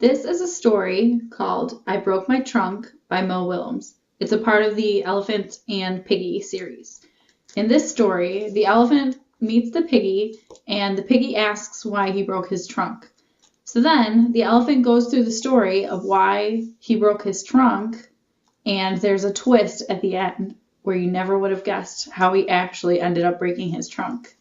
This is a story called I Broke My Trunk by Mo Willems. It's a part of the Elephant and Piggy series. In this story, the elephant meets the piggy, and the piggy asks why he broke his trunk. So then the elephant goes through the story of why he broke his trunk, and there's a twist at the end where you never would have guessed how he actually ended up breaking his trunk.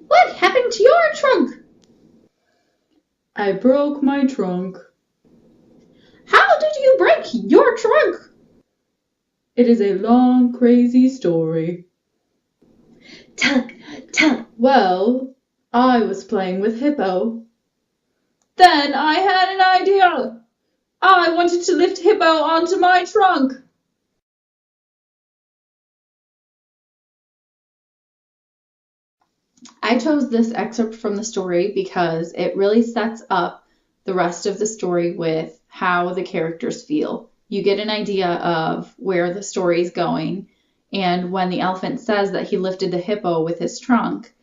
What happened to your trunk? I broke my trunk. How did you break your trunk? It is a long, crazy story. Tell it. Well, I was playing with Hippo. Then I had an idea. I wanted to lift Hippo onto my trunk. I chose this excerpt from the story because it really sets up the rest of the story with how the characters feel. You get an idea of where the story is going, and when the elephant says that he lifted the hippo with his trunk,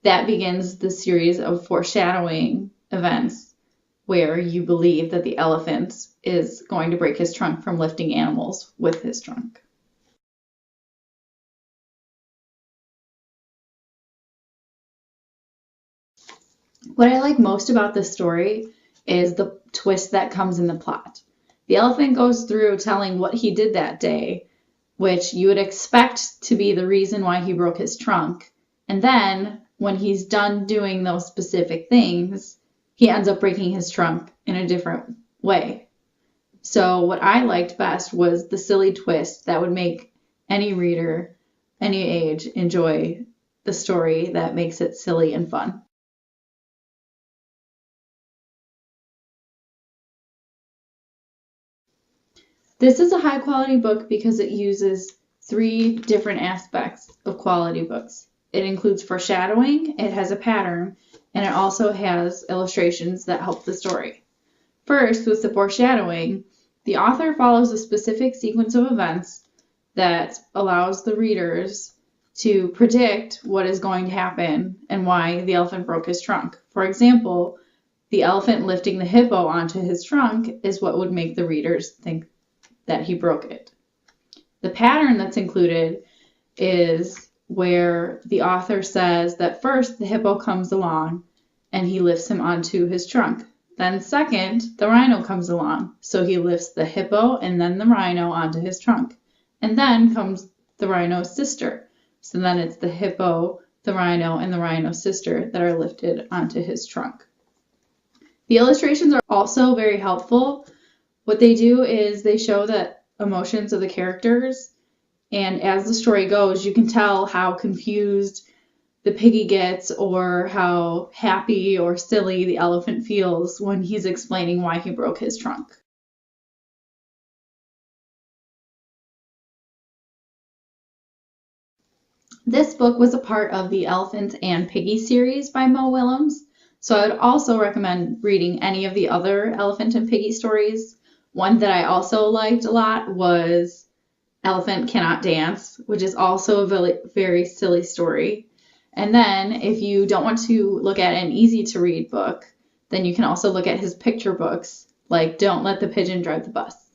that begins the series of foreshadowing events where you believe that the elephant is going to break his trunk from lifting animals with his trunk. What I like most about this story is the twist that comes in the plot. The elephant goes through telling what he did that day, which you would expect to be the reason why he broke his trunk. And then, when he's done doing those specific things, he ends up breaking his trunk in a different way. So what I liked best was the silly twist that would make any reader, any age, enjoy the story that makes it silly and fun. This is a high quality book because it uses 3 different aspects of quality books. It includes foreshadowing, it has a pattern, and it also has illustrations that help the story. First, with the foreshadowing, the author follows a specific sequence of events that allows the readers to predict what is going to happen and why the elephant broke his trunk. For example, the elephant lifting the hippo onto his trunk is what would make the readers think that he broke it. The pattern that's included is where the author says that first the hippo comes along and he lifts him onto his trunk. Then second, the rhino comes along, so he lifts the hippo and then the rhino onto his trunk. And then comes the rhino's sister. So then it's the hippo, the rhino, and the rhino's sister that are lifted onto his trunk. The illustrations are also very helpful. What they do is they show the emotions of the characters, and as the story goes, you can tell how confused the piggy gets or how happy or silly the elephant feels when he's explaining why he broke his trunk. This book was a part of the Elephant and Piggy series by Mo Willems, so I would also recommend reading any of the other Elephant and Piggy stories. One that I also liked a lot was Elephant Cannot Dance, which is also a very silly story. And then if you don't want to look at an easy to read book, then you can also look at his picture books like Don't Let the Pigeon Drive the Bus.